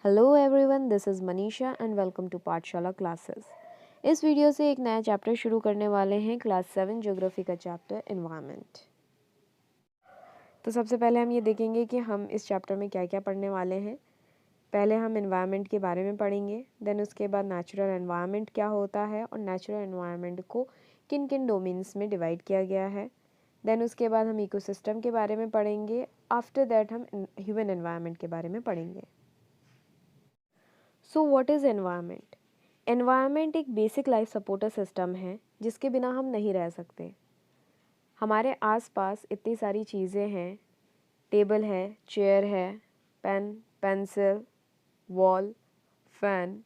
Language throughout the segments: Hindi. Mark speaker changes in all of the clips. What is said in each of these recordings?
Speaker 1: Hello everyone, this is Manisha and welcome to Pathshala classes. इस वीडियो से एक नया चैप्टर शुरू करने वाले हैं, क्लास 7 ज्योग्राफी का चैप्टर एनवायरनमेंट। तो सबसे पहले हम ये देखेंगे कि हम इस चैप्टर में क्या क्या पढ़ने वाले हैं। पहले हम एनवायरनमेंट के बारे में पढ़ेंगे, देन उसके बाद नेचुरल एनवायरनमेंट क्या होता है और नेचुरल एनवायरनमेंट को किन किन डोमेन्स में डिवाइड किया गया है। देन उसके बाद हम इकोसिस्टम के बारे में पढ़ेंगे। आफ्टर दैट हम ह्यूमन एनवायरनमेंट के बारे में पढ़ेंगे। So what is environment? Environment एक बेसिक लाइफ सपोर्टर सिस्टम है जिसके बिना हम नहीं रह सकते। हमारे आसपास इतनी सारी चीज़ें हैं, टेबल है, चेयर है, pen, pencil, wall, fan,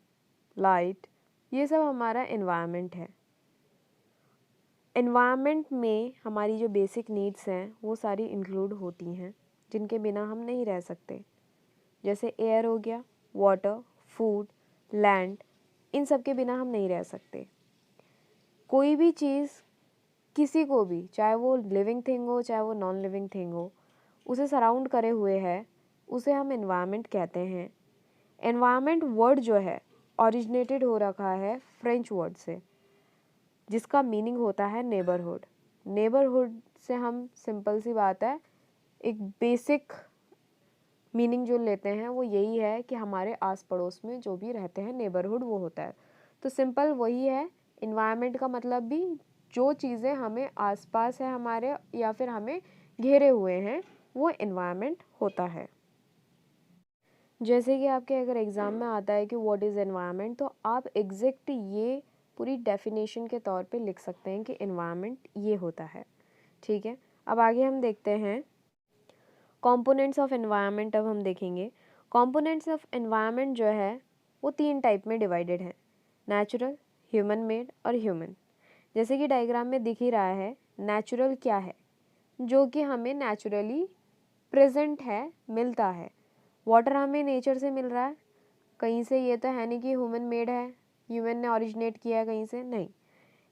Speaker 1: light, ये सब हमारा एनवायरनमेंट है। एनवायरनमेंट में हमारी जो बेसिक नीड्स हैं वो सारी इंक्लूड होती हैं जिनके बिना हम नहीं रह सकते। जैसे एयर हो गया, वाटर, फूड, लैंड, इन सब के बिना हम नहीं रह सकते। कोई भी चीज़ किसी को भी, चाहे वो लिविंग थिंग हो चाहे वो नॉन लिविंग थिंग हो, उसे सराउंड करे हुए है, उसे हम एनवायरनमेंट कहते हैं। एनवायरनमेंट वर्ड जो है ओरिजिनेटेड हो रखा है फ्रेंच वर्ड से, जिसका मीनिंग होता है नेबरहुड। नेबरहुड से हम, सिंपल सी बात है, एक बेसिक मीनिंग जो लेते हैं वो यही है कि हमारे आस पड़ोस में जो भी रहते हैं, नेबरहुड वो होता है। तो सिंपल वही है। इन्वायरमेंट का मतलब भी जो चीज़ें हमें आसपास है हमारे, या फिर हमें घेरे हुए हैं, वो इन्वायरमेंट होता है। जैसे कि आपके अगर एग्ज़ाम में आता है कि व्हाट इज़ एनवायरनमेंट, तो आप एग्जैक्ट ये पूरी डेफिनेशन के तौर पे लिख सकते हैं कि एनवायरनमेंट ये होता है। ठीक है, अब आगे हम देखते हैं कंपोनेंट्स ऑफ एनवायरनमेंट। अब हम देखेंगे कंपोनेंट्स ऑफ एनवायरनमेंट जो है वो 3 टाइप में डिवाइडेड है, नेचुरल, ह्यूमन मेड और ह्यूमन। जैसे कि डायग्राम में दिख ही रहा है, नेचुरल क्या है, जो कि हमें नेचुरली प्रेजेंट है, मिलता है। वाटर हमें नेचर से मिल रहा है कहीं से, ये तो है नहीं कि ह्यूमन मेड है, ह्यूमन ने ओरिजिनेट किया है कहीं से, नहीं।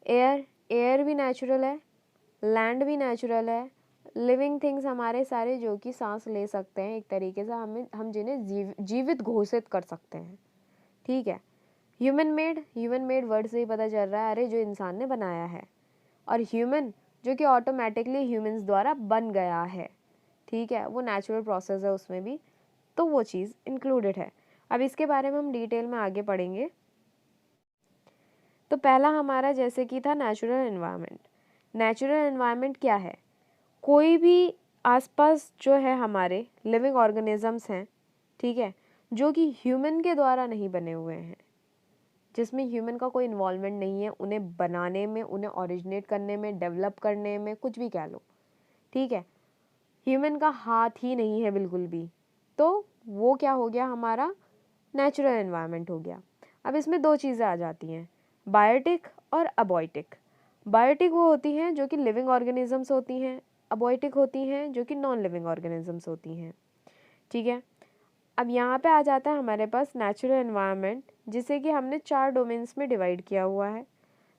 Speaker 1: एयर, एयर भी नेचुरल है, लैंड भी नेचुरल है, लिविंग थिंग्स हमारे सारे जो कि सांस ले सकते हैं, एक तरीके से हम जिन्हें जीवित घोषित कर सकते हैं। ठीक है। Human made, human made word से ही पता चल रहा है, अरे जो इंसान ने बनाया है। और ह्यूमन जो कि ऑटोमेटिकली ह्यूमंस द्वारा बन गया है। ठीक है, वो नेचुरल प्रोसेस है उसमें भी, तो वो चीज़ इंक्लूडेड है। अब इसके बारे में हम डिटेल में आगे पढ़ेंगे। तो पहला हमारा जैसे कि था नेचुरल एनवायरनमेंट। नेचुरल एनवायरनमेंट क्या है? कोई भी आसपास जो है हमारे लिविंग ऑर्गेनिजम्स हैं, ठीक है, जो कि ह्यूमन के द्वारा नहीं बने हुए हैं, जिसमें ह्यूमन का कोई इन्वॉल्वमेंट नहीं है उन्हें बनाने में, उन्हें ओरिजिनेट करने में, डेवलप करने में, कुछ भी कह लो। ठीक है, ह्यूमन का हाथ ही नहीं है बिल्कुल भी, तो वो क्या हो गया, हमारा नेचुरल एनवायरनमेंट हो गया। अब इसमें 2 चीज़ें आ जाती हैं, बायोटिक और अबॉयटिक। बायोटिक वो होती हैं जो कि लिविंग ऑर्गेनिजम्स होती हैं, अबॉयटिक होती हैं जो कि नॉन लिविंग ऑर्गेनिजम्स होती हैं। ठीक है, अब यहाँ पे आ जाता है हमारे पास नेचुरल एनवायरनमेंट, जिसे कि हमने 4 डोमेन्स में डिवाइड किया हुआ है,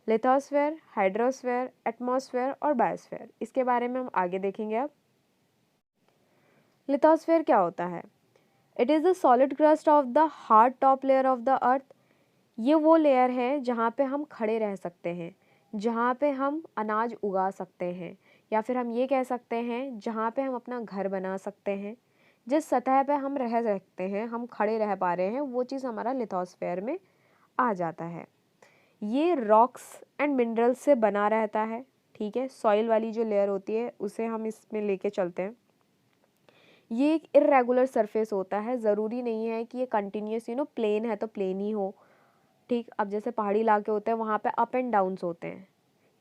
Speaker 1: लिथोस्फेयर, हाइड्रोस्फेयर, एटमॉस्फेयर और बायोस्फेयर। इसके बारे में हम आगे देखेंगे। अब लिथोस्फेयर क्या होता है? It is the solid crust of the hard top layer of the earth. ये वो लेयर है जहाँ पे हम खड़े रह सकते हैं, जहाँ पे हम अनाज उगा सकते हैं, या फिर हम ये कह सकते हैं जहाँ पे हम अपना घर बना सकते हैं। जिस सतह पे हम रह सकते हैं, हम खड़े रह पा रहे हैं, वो चीज़ हमारा लिथोस्फेयर में आ जाता है। ये रॉक्स एंड मिनरल्स से बना रहता है। ठीक है, सॉइल वाली जो लेयर होती है उसे हम इसमें लेके चलते हैं। ये एक इरेगुलर सरफेस होता है, ज़रूरी नहीं है कि ये कंटिन्यूस प्लेन है तो प्लेन ही हो। ठीक, अब जैसे पहाड़ी इलाके होते हैं वहाँ पे अप एंड डाउन्स होते हैं,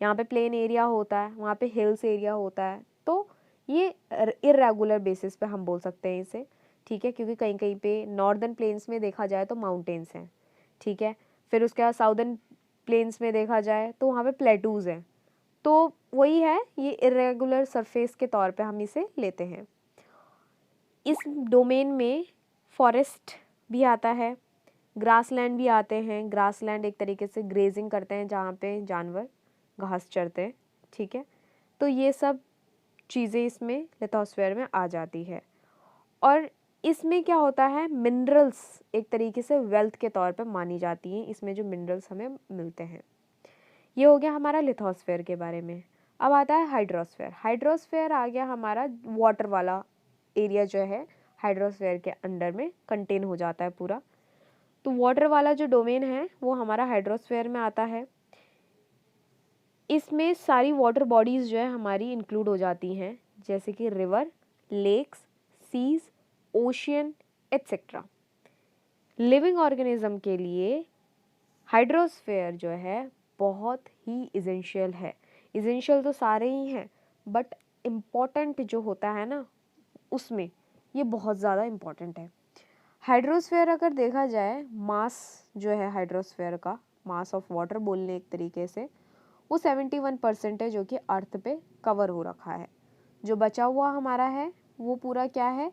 Speaker 1: यहाँ पे प्लेन एरिया होता है, वहाँ पे हिल्स एरिया होता है, तो ये इरेगुलर बेसिस पे हम बोल सकते हैं इसे। ठीक है, क्योंकि कहीं कहीं पे नॉर्दर्न प्लेन्स में देखा जाए तो माउंटेन्स हैं। ठीक है, फिर उसके बाद साउदर्न प्लेन्स में देखा जाए तो वहाँ पे प्लेटूज़ हैं। तो वही है, ये इरेगुलर सरफेस के तौर पे हम इसे लेते हैं। इस डोमेन में फॉरेस्ट भी आता है, ग्रासलैंड भी आते हैं। ग्रासलैंड एक तरीके से ग्रेजिंग करते हैं जहाँ पे जानवर घास चरते हैं। ठीक है, तो ये सब चीज़ें इसमें लिथोस्फेयर में आ जाती है। और इसमें क्या होता है, मिनरल्स एक तरीके से वेल्थ के तौर पे मानी जाती हैं, इसमें जो मिनरल्स हमें मिलते हैं। ये हो गया हमारा लिथोस्फेयर के बारे में। अब आता है हाइड्रोस्फेयर। हाइड्रोस्फेयर आ गया हमारा वाटर वाला एरिया जो है हाइड्रोस्फेयर के अंडर में कंटेन हो जाता है पूरा। तो वाटर वाला जो डोमेन है वो हमारा हाइड्रोस्फेयर में आता है। इसमें सारी वाटर बॉडीज़ जो है हमारी इंक्लूड हो जाती हैं, जैसे कि river, lakes, seas, ocean etcetera. Living organism के लिए हाइड्रोस्फेयर जो है बहुत ही इसेंशियल है। इसेंशियल तो सारे ही हैं, बट इम्पॉर्टेंट जो होता है ना उसमें ये बहुत ज़्यादा इम्पॉर्टेंट है। हाइड्रोस्फेयर अगर देखा जाए, मास जो है हाइड्रोस्फेयर का, मास ऑफ वाटर बोलने एक तरीके से, वो 71% है जो कि अर्थ पे कवर हो रखा है। जो बचा हुआ हमारा है वो पूरा क्या है,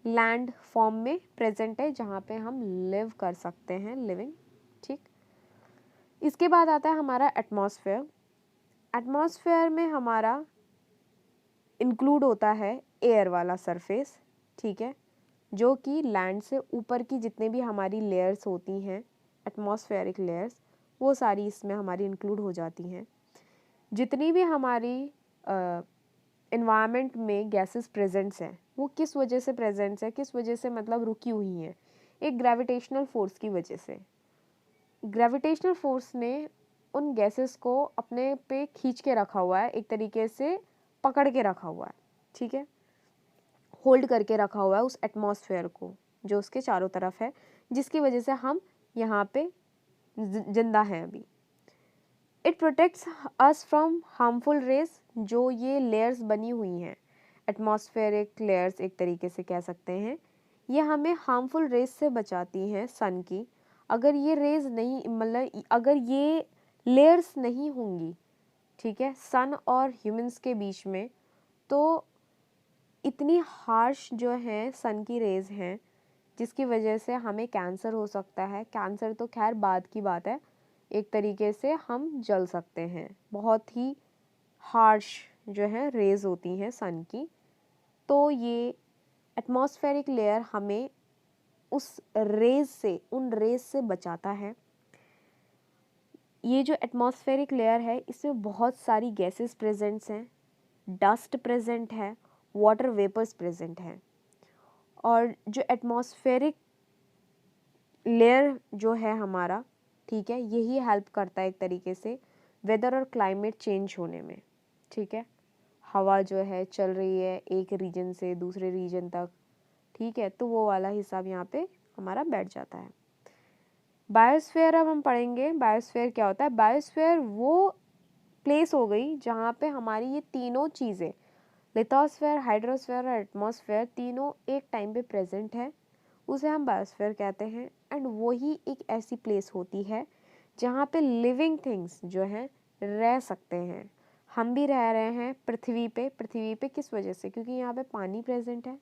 Speaker 1: लैंड फॉर्म में प्रेजेंट है, जहाँ पे हम लिव कर सकते हैं, लिविंग। ठीक, इसके बाद आता है हमारा एटमॉस्फेयर। एटमॉस्फेयर में हमारा इंक्लूड होता है एयर वाला सरफेस, ठीक है, जो कि लैंड से ऊपर की जितने भी हमारी लेयर्स होती हैं, एटमॉस्फेरिक लेयर्स, वो सारी इसमें हमारी इंक्लूड हो जाती हैं। जितनी भी हमारी एनवायरनमेंट में गैसेस प्रेजेंट्स हैं, वो किस वजह से प्रेजेंट्स है, किस वजह से मतलब रुकी हुई हैं, एक ग्रेविटेशनल फोर्स की वजह से। ग्रेविटेशनल फोर्स ने उन गैसेस को अपने पे खींच के रखा हुआ है, एक तरीके से पकड़ के रखा हुआ है, ठीक है, होल्ड करके रखा हुआ है उस एटमॉस्फेयर को जो उसके चारों तरफ है, जिसकी वजह से हम यहाँ पे जिंदा हैं अभी। It protects us from harmful rays, जो ये लेयर्स बनी हुई हैं, एटमॉस्फेरिक लेयर्स एक तरीके से कह सकते हैं, ये हमें हार्मफुल रेज से बचाती हैं सन की। अगर ये रेज नहीं, मतलब अगर ये लेयर्स नहीं होंगी, ठीक है, सन और ह्यूमंस के बीच में, तो इतनी हार्श जो है सन की रेज हैं, जिसकी वजह से हमें कैंसर हो सकता है। कैंसर तो खैर बाद की बात है, एक तरीके से हम जल सकते हैं, बहुत ही हार्श जो है रेज होती हैं सन की। तो ये एटमॉस्फेरिक लेयर हमें उस रेज से, उन रेज से बचाता है। ये जो एटमॉस्फेरिक लेयर है, इसमें बहुत सारी गैसेस प्रेजेंट्स हैं, डस्ट प्रेजेंट है, वाटर वेपर्स प्रेजेंट हैं। और जो एटमॉस्फेरिक लेयर जो है हमारा, ठीक है, यही हेल्प करता है एक तरीके से वेदर और क्लाइमेट चेंज होने में, ठीक है। हवा जो है चल रही है एक रीजन से दूसरे रीजन तक, ठीक है, तो वो वाला हिसाब यहाँ पे हमारा बैठ जाता है। बायोस्फीयर अब हम पढ़ेंगे। बायोस्फीयर क्या होता है? बायोस्फीयर वो प्लेस हो गई जहाँ पे हमारी ये तीनों चीज़ें, लिथोस्फीयर, हाइड्रोस्फीयर और एटमॉस्फेयर, तीनों एक टाइम पे प्रेजेंट है, उसे हम बायोस्फीयर कहते हैं। एंड वही एक ऐसी प्लेस होती है जहाँ पे लिविंग थिंग्स जो हैं रह सकते हैं। हम भी रह रहे हैं पृथ्वी पे। पृथ्वी पे किस वजह से? क्योंकि यहाँ पे पानी प्रेजेंट है,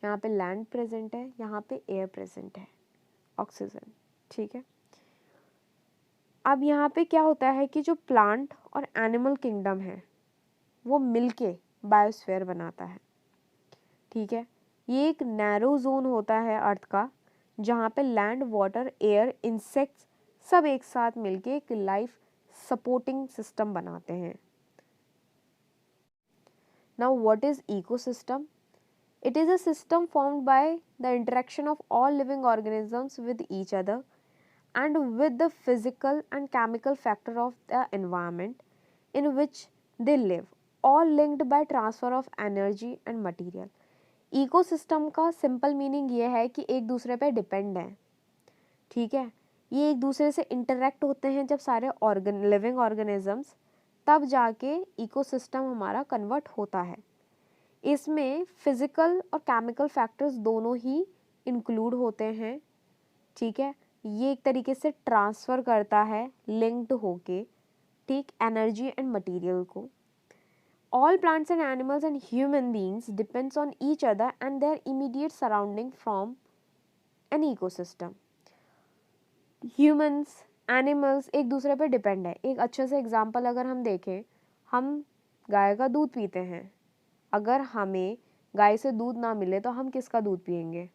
Speaker 1: यहाँ पे लैंड प्रेजेंट है, यहाँ पे एयर प्रेजेंट है, ऑक्सीजन, ठीक है। अब यहाँ पे क्या होता है कि जो प्लांट और एनिमल किंगडम है वो मिलके बायोस्फीयर बनाता है, ठीक है। ये एक नैरो जोन होता है अर्थ का, जहाँ पे लैंड, वाटर, एयर, इंसेक्ट्स सब एक साथ मिलके एक लाइफ सपोर्टिंग सिस्टम बनाते हैं। Now what is ecosystem? It is a system formed by the interaction of all living organisms with each other and with the physical and chemical factor of the environment in which they live, all linked by transfer of energy and material. Ecosystem का सिंपल मीनिंग ये है कि एक दूसरे पे डिपेंड है, ठीक है। ये एक दूसरे से इंटरेक्ट होते हैं जब सारे लिविंग ऑर्गेनिजम्स, तब जाके इकोसिस्टम हमारा कन्वर्ट होता है। इसमें फिजिकल और केमिकल फैक्टर्स दोनों ही इंक्लूड होते हैं, ठीक है। ये एक तरीके से ट्रांसफ़र करता है लिंक्ड होके, ठीक, एनर्जी एंड मटेरियल को। All plants and animals and human beings depends on each other and their immediate surrounding from an ecosystem. Humans, animals एक दूसरे पे डिपेंड है। एक अच्छे से एग्जांपल अगर हम देखें, हम गाय का दूध पीते हैं, अगर हमें गाय से दूध ना मिले तो हम किसका दूध पियेंगे?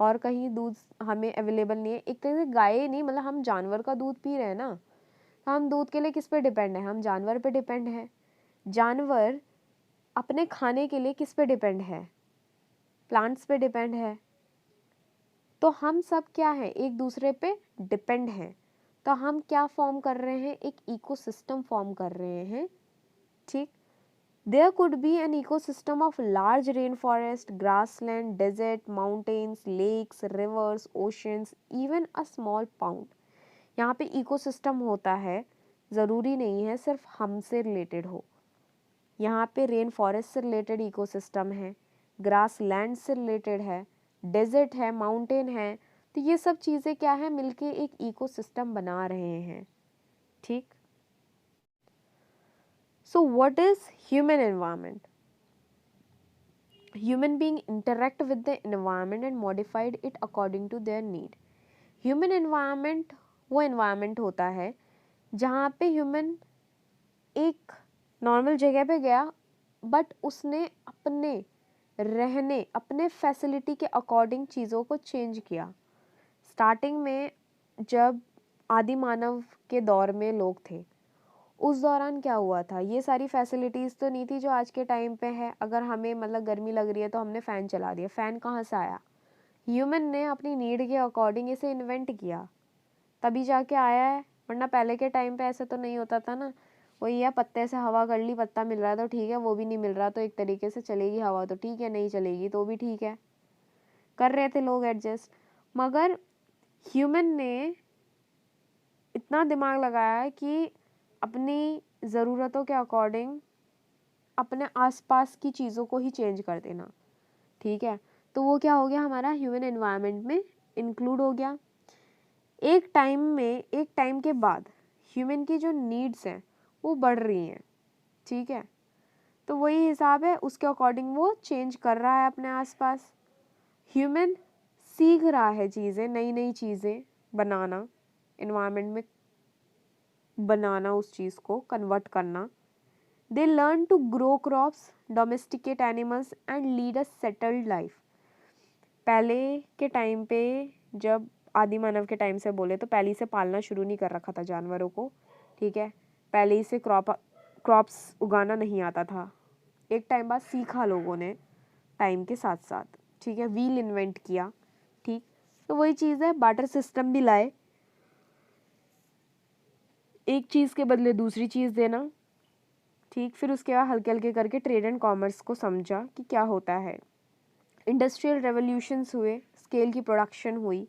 Speaker 1: और कहीं दूध हमें अवेलेबल नहीं है, एक तरह से गाय नहीं, मतलब हम जानवर का दूध पी रहे हैं ना, तो हम दूध के लिए किस पे डिपेंड है, हम जानवर पे डिपेंड है। जानवर अपने खाने के लिए किस पे डिपेंड है, प्लांट्स पे डिपेंड है। तो हम सब क्या है, एक दूसरे पे डिपेंड हैं। तो हम क्या फॉर्म कर रहे हैं, एक इकोसिस्टम फॉर्म कर रहे हैं, ठीक। There could be an ecosystem of large rainforest, grassland, desert, mountains, lakes, rivers, oceans, even a small pond. यहाँ पे इकोसिस्टम होता है, ज़रूरी नहीं है सिर्फ हमसे रिलेटेड हो। यहाँ पे रेन फॉरेस्ट से रिलेटेड इकोसिस्टम है, ग्रास लैंड से रिलेटेड है, डेजर्ट है, माउंटेन है। तो ये सब चीज़ें क्या है, मिलके एक इकोसिस्टम बना रहे हैं, ठीक। So what is human environment? Human beings interact with the environment and modified it according to their need. Human environment वो environment होता है जहाँ पे human एक नॉर्मल जगह पे गया, बट उसने अपने रहने, अपने फैसिलिटी के अकॉर्डिंग चीज़ों को चेंज किया। स्टार्टिंग में जब आदि मानव के दौर में लोग थे, उस दौरान क्या हुआ था, ये सारी फैसिलिटीज़ तो नहीं थी जो आज के टाइम पे है। अगर हमें मतलब गर्मी लग रही है तो हमने फ़ैन चला दिया। फ़ैन कहाँ से आया, ह्यूमन ने अपनी नीड के अकॉर्डिंग इसे इन्वेंट किया, तभी जाके आया है। वरना पहले के टाइम पे ऐसा तो नहीं होता था ना, वही है, पत्ते से हवा कर ली, पत्ता मिल रहा है तो ठीक है, वो भी नहीं मिल रहा तो एक तरीके से चलेगी हवा तो ठीक है, नहीं चलेगी तो भी ठीक है, कर रहे थे लोग एडजस्ट। मगर ह्यूमन ने इतना दिमाग लगाया है कि अपनी ज़रूरतों के अकॉर्डिंग अपने आसपास की चीज़ों को ही चेंज कर देना, ठीक है। तो वो क्या हो गया, हमारा ह्यूमन एनवायरनमेंट में इंक्लूड हो गया। एक टाइम के बाद ह्यूमन की जो नीड्स हैं वो बढ़ रही हैं, ठीक है। तो वही हिसाब है, उसके अकॉर्डिंग वो चेंज कर रहा है अपने आसपास। ह्यूमन सीख रहा है चीज़ें, नई नई चीज़ें बनाना, एनवायरनमेंट में बनाना, उस चीज़ को कन्वर्ट करना। They learn to grow crops, domesticate animals and lead a settled life. पहले के टाइम पे, जब आदि मानव के टाइम से बोले तो पहले से पालना शुरू नहीं कर रखा था जानवरों को, ठीक है। पहले ही से क्रॉप्स उगाना नहीं आता था, एक टाइम बाद सीखा लोगों ने टाइम के साथ साथ, ठीक है। व्हील इन्वेंट किया, ठीक। तो वही चीज़ है, बार्टर सिस्टम भी लाए, एक चीज़ के बदले दूसरी चीज़ देना, ठीक। फिर उसके बाद हल्के हल्के करके ट्रेड एंड कॉमर्स को समझा कि क्या होता है। इंडस्ट्रियल रेवोल्यूशंस हुए, स्केल की प्रोडक्शन हुई,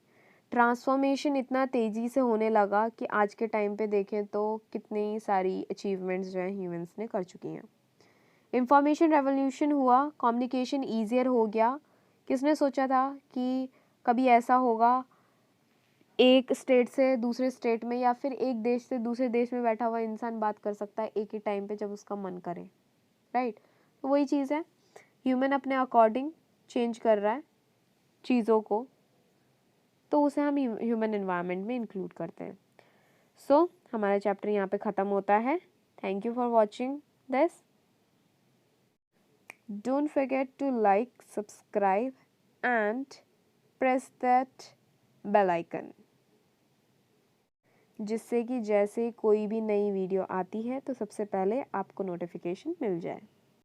Speaker 1: ट्रांसफॉर्मेशन इतना तेज़ी से होने लगा कि आज के टाइम पे देखें तो कितनी सारी अचीवमेंट्स जो है ह्यूमंस ने कर चुकी हैं। इंफॉर्मेशन रेवोल्यूशन हुआ, कम्युनिकेशन ईजियर हो गया। किसने सोचा था कि कभी ऐसा होगा, एक स्टेट से दूसरे स्टेट में या फिर एक देश से दूसरे देश में बैठा हुआ इंसान बात कर सकता है एक ही टाइम पे जब उसका मन करे, राइट। तो वही चीज़ है, ह्यूमन अपने अकॉर्डिंग चेंज कर रहा है चीज़ों को, तो उसे हम ह्यूमन एनवायरनमेंट में इंक्लूड करते हैं। सो हमारा चैप्टर यहाँ पे ख़त्म होता है। Thank you for watching this. Don't forget to like, subscribe and press that bell icon, जिससे कि जैसे कोई भी नई वीडियो आती है तो सबसे पहले आपको नोटिफिकेशन मिल जाए।